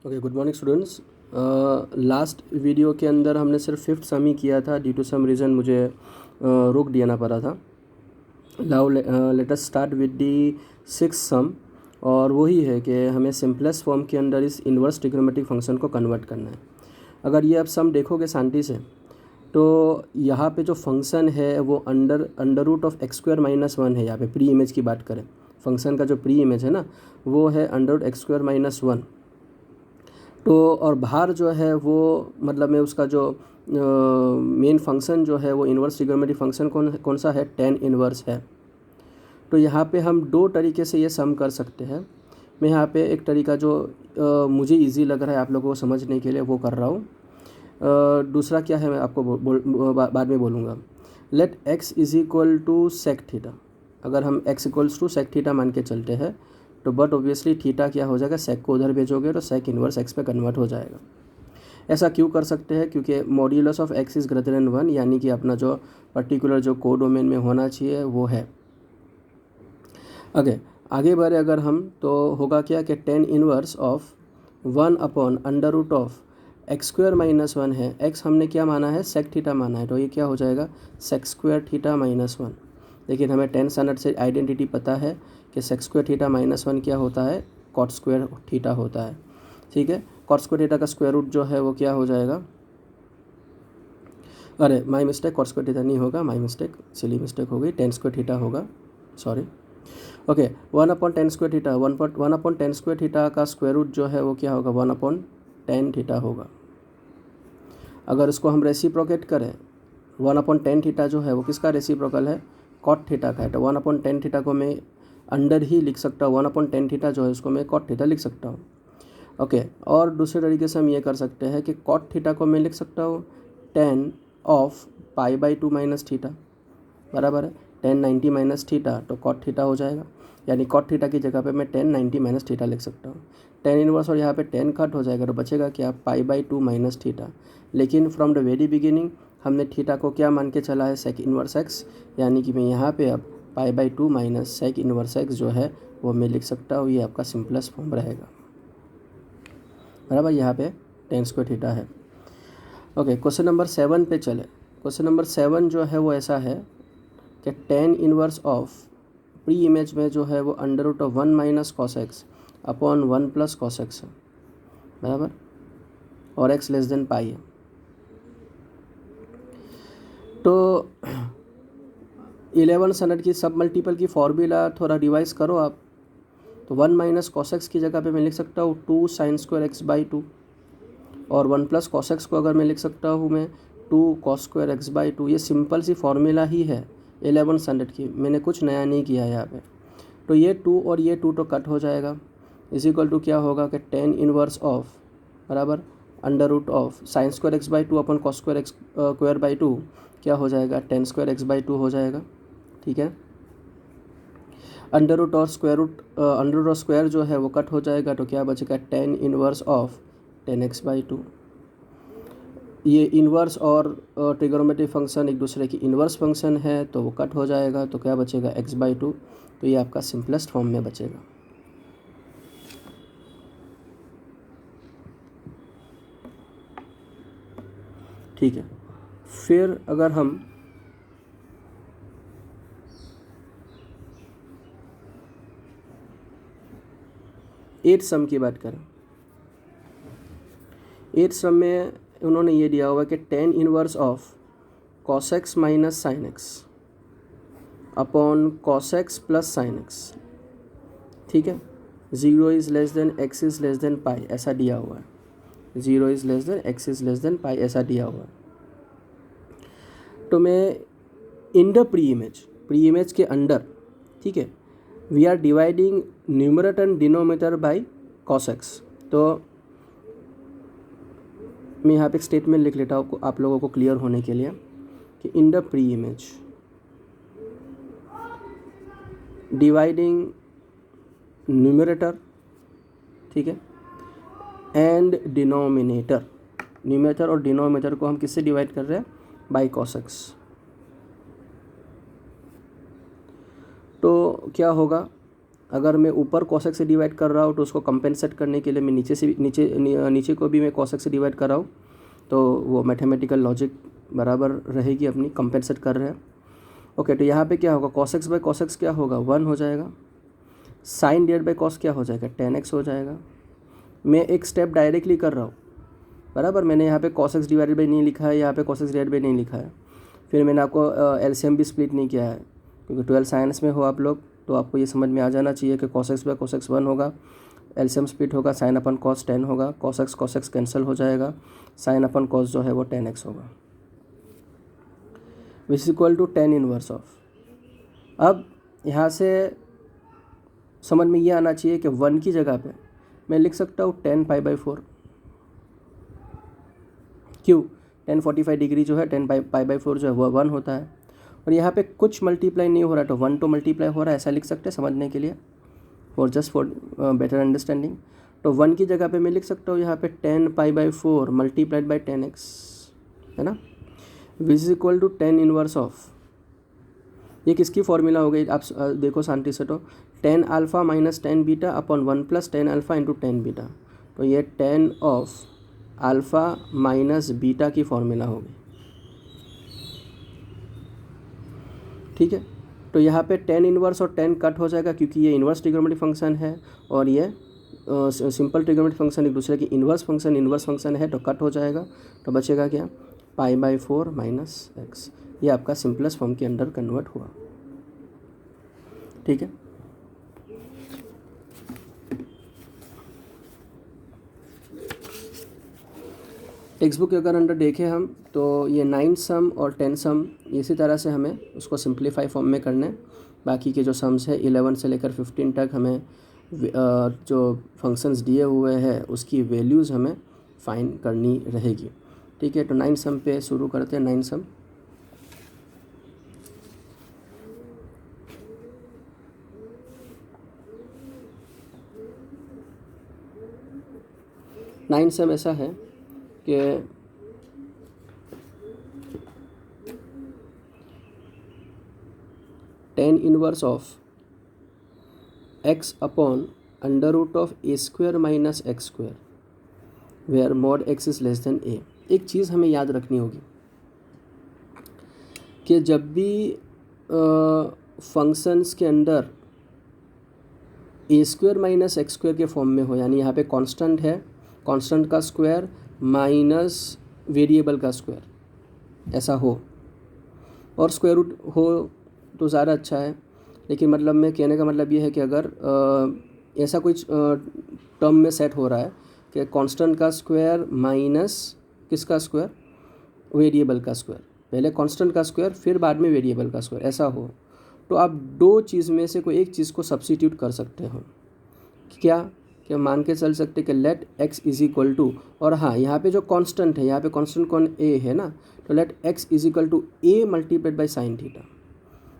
Okay, good morning students. Last video के अंदर हमने सिर्फ फिफ्थ सम ही किया था। ड्यू टू सम रीज़न मुझे रोक देना पड़ा था। Now let us start with the six सम, और वही है कि हमें सिंपलेस्ट फॉर्म के अंदर इस इन्वर्स ट्रिग्नोमेट्रिक फंक्शन को कन्वर्ट करना है। अगर ये आप सम देखोगे शांति से, तो यहाँ पे जो फंक्शन है वो under root of x square minus one है। यहाँ पे प्री इमेज की बात करें, फंक्शन का जो प्री इमेज है ना, वो है under root x square minus one. तो और बाहर जो है वो मतलब में उसका जो मेन फंक्शन जो है वो इन्वर्स ट्रिग्नोमेट्रिक फंक्शन कौन सा है, टेन इन्वर्स है। तो यहाँ पे हम दो तरीके से ये सम कर सकते हैं। मैं यहाँ पे एक तरीका जो मुझे इजी लग रहा है आप लोगों को समझने के लिए वो कर रहा हूँ। दूसरा क्या है मैं आपको बाद में बोलूँगा। Let x is equal to sec theta. अगर हम x equals to sec theta मान के चलते हैं तो बट ऑब्वियसली थीटा क्या हो जाएगा, सेक को उधर भेजोगे तो सेक इन्वर्स एक्स पे कन्वर्ट हो जाएगा। ऐसा क्यों कर सकते हैं? क्योंकि modulus of x is greater than one, यानी कि अपना जो पर्टिकुलर जो कोडोमेन में होना चाहिए वो है। आगे बढ़े अगर हम, तो होगा क्या कि tan inverse of one upon under root of x square minus one है। एक्स हमने क्या माना है, सेक थीटा माना है, तो ये क्या हो जाएगा, sec square theta minus one. लेकिन हमें टेन स्टैंडर्ड से आइडेंटिटी पता है कि sec square theta minus one क्या होता है, कॉट स्क्वायर थीटा होता है। ठीक है, कॉट स्क्वायर थीटा का स्क्वायर रूट जो है वो क्या हो जाएगा, अरे my mistake, cot square theta नहीं होगा, माई मिस्टेक, सिली मिस्टेक हो गई, टेन स्क्वायर थीटा होगा, sorry. Okay, one upon tan square theta, one upon tan square theta का स्क्वायर रूट जो है वो क्या होगा, वन अपॉन टेन थीटा होगा। अगर इसको हम रेसिप्रोकेट करें, वन अपॉन टेन थीटा जो है वो किसका रेसिप्रोकल है, कॉट थीटा का है। तो वन अपॉन टेन थीटा को मैं अंडर ही लिख सकता हूँ, वन अपॉन टेन थीटा जो है उसको मैं कॉट थीटा लिख सकता हूँ। ओके, और दूसरे तरीके से हम ये कर सकते हैं कि कॉट थीटा को मैं लिख सकता हूँ ten of pi by two minus theta, बराबर है टेन 90 माइनस थीटा, तो कॉट थीटा हो जाएगा। यानी कॉट थीटा की जगह पे मैं टेन 90 माइनस थीटा लिख सकता हूँ। टेन इनवर्स और यहाँ पे टेन कट हो जाएगा, तो बचेगा क्या, पाई बाई टू माइनस थीटा। लेकिन फ्रॉम द वेरी बिगिनिंग हमने थीटा को क्या मान के चला है, सेक इनवर्स एक्स, यानी कि मैं यहाँ पे अब pi by two minus sec inverse x जो है वो मैं लिख सकता हूँ। ये आपका सिंपलेस्ट फॉर्म रहेगा, बराबर। यहाँ पे टेन स्क्वायर थीटा है। ओके, क्वेश्चन नंबर 7 पे चले। क्वेश्चन नंबर 7 जो है वो ऐसा है कि tan inverse of preimage में जो है वो under root of one minus cos x upon one plus cos x है, बराबर, और एक्स लेस देन पाई है। तो 11 स्टैंडर्ड की सब मल्टीपल की फॉर्मूला थोड़ा रिवाइज करो आप। तो वन माइनस कॉस एक्स की जगह पे मैं लिख सकता हूँ two sine square x by two, और वन प्लस कॉस एक्स को अगर मैं लिख सकता हूँ मैं two cos square x by two. ये सिंपल सी फॉर्मूला ही है 11 स्टैंडर्ड की, मैंने कुछ नया नहीं किया है यहाँ पे। तो ये टू और ये टू तो कट हो जाएगा, इज इक्वल टू क्या होगा कि टेन इनवर्स ऑफ, बराबर, under root of sine square x by two upon cos square x square by two क्या हो जाएगा, tan square x by two हो जाएगा। ठीक है, अंडर रूट और स्क्वायर रूट, अंडर रूट और स्क्वायर जो है वो कट हो जाएगा, तो क्या बचेगा, tan inverse of tan x by two. ये इन्वर्स और ट्रिग्नोमेट्रिक फंक्शन एक दूसरे की इन्वर्स फंक्शन है, तो वो कट हो जाएगा, तो क्या बचेगा, एक्स बाई टू। तो ये आपका सिंपलेस्ट फॉर्म में बचेगा। ठीक है, फिर अगर हम एट सम की बात करें, एट सम में उन्होंने ये दिया हुआ कि tan inverse of cos x minus sine x upon cos x plus sine x, ठीक है, zero is less than x is less than pi, ऐसा दिया हुआ है। Zero is less than x is less than pi, ऐसा दिया हुआ है। तो मैं इन द प्री इमेज के अंदर, ठीक है, we are dividing numerator and denominator by cos x. तो मैं यहाँ पे एक स्टेटमेंट लिख लेता हूँ आप लोगों को क्लियर होने के लिए कि in the pre image dividing numerator, ठीक है, एंड डिनोमिनेटर, न्यूमरेटर और डिनोमिनेटर को हम किससे डिवाइड कर रहे हैं, बाय कॉस एक्स। तो क्या होगा, अगर मैं ऊपर कोसेक से डिवाइड कर रहा हूँ तो उसको कंपेंसेट करने के लिए मैं नीचे को भी मैं कोसेक से डिवाइड कर रहा हूँ, तो वो मैथमेटिकल लॉजिक बराबर रहेगी अपनी, कंपेंसेट कर रहे हैं। ओके, तो यहाँ पे क्या होगा, कॉसेक्स बाय कॉसेक्स क्या होगा, 1 हो जाएगा। साइन डिवाइड बाय कॉस क्या हो जाएगा, 10x हो जाएगा। मैं एक स्टेप डायरेक्टली कर रहा हूँ बराबर, मैंने यहाँ पे कॉसेक्स डिवाइडेड बाय नहीं लिखा है, यहाँ पे कॉसेक्स डिवाइडेड बाय नहीं लिखा है। फिर मैंने आपको एलसीएम भी स्प्लिट नहीं किया है, क्योंकि 12 साइंस में हो आप लोग, तो आपको ये समझ में आ जाना चाहिए कि कॉसेक्स बाय कॉसेक्स 1 होगा, एलसीएम स्प्लिट होगा, साइन अपन कॉस 10 होगा, कॉसेक्स कैंसिल हो जाएगा, साइन अपन कॉस जो है वो 10x होगा, which is equal to 10 inverse of. अब यहाँ से समझ में ये आना चाहिए कि 1 की जगह पे मैं लिख सकता हूँ 10 π/4। क्यों, 1045 डिग्री जो है 10 π/4 जो है वो 1 होता है, और यहाँ पे कुछ मल्टीप्लाई नहीं हो रहा, तो 1 तो मल्टीप्लाई हो रहा है, ऐसा लिख सकते हैं समझने के लिए, और जस्ट फॉर बेटर अंडरस्टैंडिंग। तो 1 की जगह पे मैं लिख सकता हूँ यहाँ पे 10 π/4 मल्टीप्लाइड बाई 10x, है ना, which is equal to 10 inverse of. ये किसकी फॉर्मूला हो गई, आप देखो शांति से, तो 10 alpha minus 10 beta upon 1 plus 10 alpha into 10 beta, तो ये 10 ऑफ अल्फ़ा माइनस बीटा की फॉर्मूला होगी। ठीक है, तो यहाँ पे 10 इनवर्स और 10 कट हो जाएगा, क्योंकि ये इनवर्स ट्रिग्नोमेट्रिक फंक्शन है और ये सिंपल ट्रिग्नोमेट्रिक फंक्शन एक दूसरे की इनवर्स फंक्शन है, तो कट हो जाएगा, तो बचेगा क्या, π/4 माइनस x। ये आपका सिंपलेस्ट फॉर्म के अंदर कन्वर्ट हुआ। ठीक है, टेक्स्ट बुक के अगर अंदर देखें हम, तो ये 9 सम और 10 सम इसी तरह से हमें उसको सिंप्लीफाई फॉर्म में करना है। बाकी के जो सम्स है 11 से लेकर 15 तक हमें जो फंक्शंस दिए हुए हैं उसकी वैल्यूज़ हमें फाइंड करनी रहेगी। ठीक है, तो 9 सम पे शुरू करते हैं। 9 सम, ऐसा है कि tan inverse of x upon under root of a square minus x square where mod x is less than a। एक चीज़ हमें याद रखनी होगी कि जब भी फंक्शंस के अंदर a square minus x square के फॉर्म में हो, यानी यहाँ पे कांस्टेंट है, कांस्टेंट का स्क्वायर माइनस वेरिएबल का स्क्वायर, ऐसा हो, और स्क्वायर रूट हो तो ज़्यादा अच्छा है। लेकिन मतलब मैं कहने का मतलब ये है कि अगर ऐसा कुछ टर्म में सेट हो रहा है कि कांस्टेंट का स्क्वायर माइनस किसका स्क्वायर, वेरिएबल का स्क्वायर, पहले कांस्टेंट का स्क्वायर फिर बाद में वेरिएबल का स्क्वायर, ऐसा हो, तो आप दो चीज़ में से कोई एक चीज़ को सब्स्टिट्यूट कर सकते हो। क्या मान के चल सकते कि let x is equal to, और हाँ यहाँ पे जो कांस्टेंट है, यहाँ पे कांस्टेंट कौन, a है ना, तो let x is equal to a multiplied by sine theta.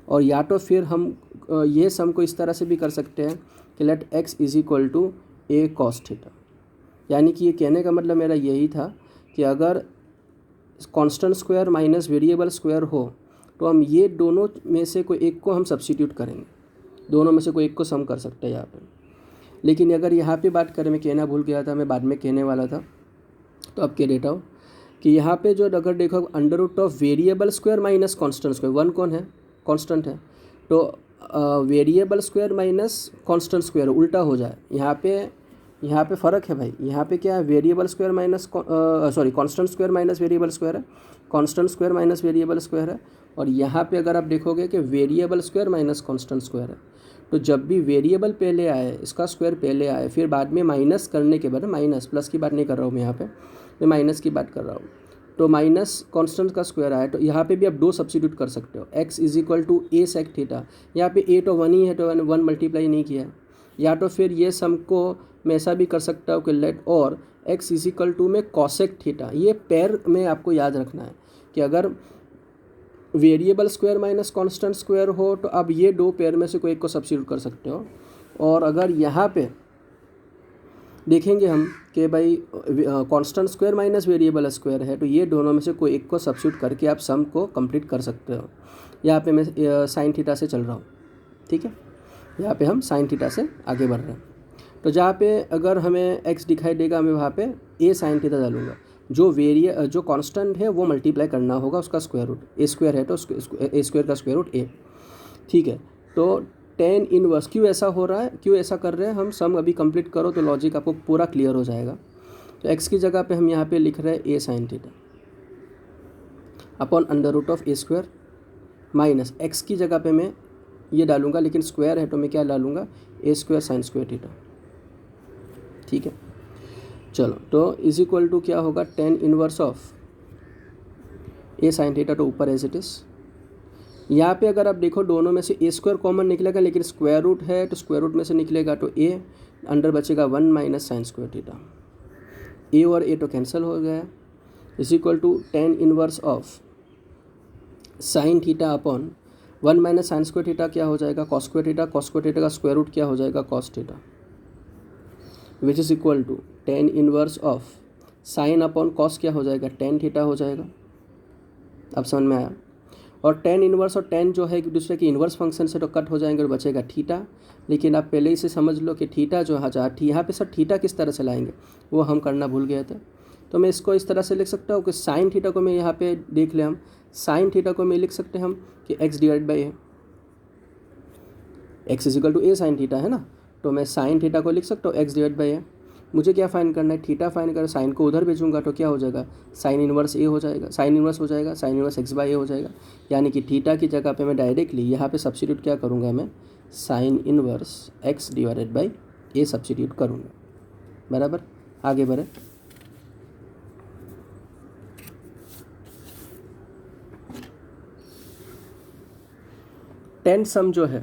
और या तो फिर हम ये सम को इस तरह से भी कर सकते हैं कि let x is equal to a cos theta. यानी कि ये कहने का मतलब मेरा यही था कि अगर constant square minus variable square हो तो हम ये दोनों में से कोई एक को हम सब्स्टिट्यूट करेंगे, दोनों में से कोई एक को सम कर सकते हैं यहाँ पे। लेकिन अगर यहाँ पे बात करें, मैं कहना भूल गया था, मैं बाद में कहने वाला था, तो अब कह देता हूँ कि यहाँ पे जो अगर देखो under root of variable square minus constant square, 1 कौन है, कांस्टेंट है, तो variable square minus constant square उल्टा हो जाए। यहाँ पे फ़र्क है भाई, यहाँ पे क्या है, variable square minus constant square minus variable square है, constant square minus variable square है, और यहाँ पे अगर आप देखोगे कि variable square minus constant square है। तो जब भी वेरिएबल पहले आए, इसका स्क्वायर पहले आए, फिर बाद में माइनस करने के बाद, माइनस प्लस की बात नहीं कर रहा हूँ मैं, यहाँ पे मैं माइनस की बात कर रहा हूँ, तो माइनस कांस्टेंट का स्क्वायर आया, तो यहाँ पे भी आप दो सब्स्टिट्यूट कर सकते हो, x is equal to a sec theta, यहाँ पे a तो 1 ही है, तो 1 मल्टीप्लाई नहीं किया है। या तो फिर ये सम को मैं ऐसा भी कर सकता हूँ कि लेट और x इज इक्वल टू में कॉसेक थीटा। ये पैर में आपको याद रखना है कि अगर variable square minus constant square हो तो अब ये दो पैर में से कोई एक को सब्स्टिट्यूट कर सकते हो। और अगर यहाँ पे देखेंगे हम कि भाई constant square minus variable square है, तो ये दोनों में से कोई एक को सब्स्टिट्यूट करके आप सम को कंप्लीट कर सकते हो। यहाँ पे मैं साइन थीटा से चल रहा हूँ, ठीक है। यहाँ पे हम साइन थीटा से आगे बढ़ रहे हैं। तो जहाँ पे अगर हमें x दिखाई देगा, मैं वहाँ पे a साइन थीटा डालूंगा। जो कांस्टेंट है वो मल्टीप्लाई करना होगा उसका स्क्वायर रूट, a स्क्वायर है तो a स्क्वायर का स्क्वायर रूट a। ठीक है, तो टेन इनवर्स क्यों ऐसा हो रहा है, क्यों ऐसा कर रहे हैं हम, सम अभी कंप्लीट करो तो लॉजिक आपको पूरा क्लियर हो जाएगा। तो x की जगह पे हम यहाँ पे लिख रहे हैं a sine theta upon under root of a square minus x की जगह पे मैं ये डालूंगा, लेकिन स्क्वायर है तो मैं क्या डालूंगा, a square sine square theta. ठीक है, चलो तो इज इक्वल टू क्या होगा, ten inverse of a sine theta, तो ऊपर एज इट इज़। यहाँ पे अगर आप देखो दोनों में से a स्क्वायर कॉमन निकलेगा, लेकिन स्क्वायर रूट है तो स्क्वायर रूट में से निकलेगा तो a अंडर बचेगा 1 minus sine square theta, a और a तो कैंसिल हो गया, is equal to tan inverse of sine theta upon 1 minus sine square theta क्या हो जाएगा, cos square theta, cos square theta का स्क्वायर रूट क्या हो जाएगा, cos theta, which is equal to tan inverse of sine upon cos क्या हो जाएगा, टेन थीटा हो जाएगा। अब समझ में आया। और टेन इनवर्स और टेन जो है एक दूसरे की इन्वर्स फंक्शन से तो कट हो जाएंगे और बचेगा थीटा। लेकिन आप पहले ही से समझ लो कि थीटा जो यहाँ पे सर थीटा किस तरह से लाएंगे वो हम करना भूल गए थे। तो मैं इसको इस तरह से लिख सकता हूँ कि साइन थीटा को मैं यहाँ पे देख लें, हम साइन थीटा को मैं लिख सकते हैं हम कि x divide by a, x is equal to a sine theta है ना, तो मैं साइन थीटा को लिख सकता हूँ x डिवाइड बाई ए। मुझे क्या फाइंड करना है, थीटा फाइंड कर, साइन को उधर भेजूंगा तो क्या हो जाएगा, साइन इनवर्स ए हो जाएगा, साइन इनवर्स हो जाएगा, साइन इनवर्स एक्स बाई ए हो जाएगा। यानी कि थीटा की जगह पे मैं डायरेक्टली यहाँ पे सब्स्टिट्यूट क्या करूँगा, मैं sine inverse x divided by A substitute करूँगा। बराबर, आगे बढ़े। टेन सम जो है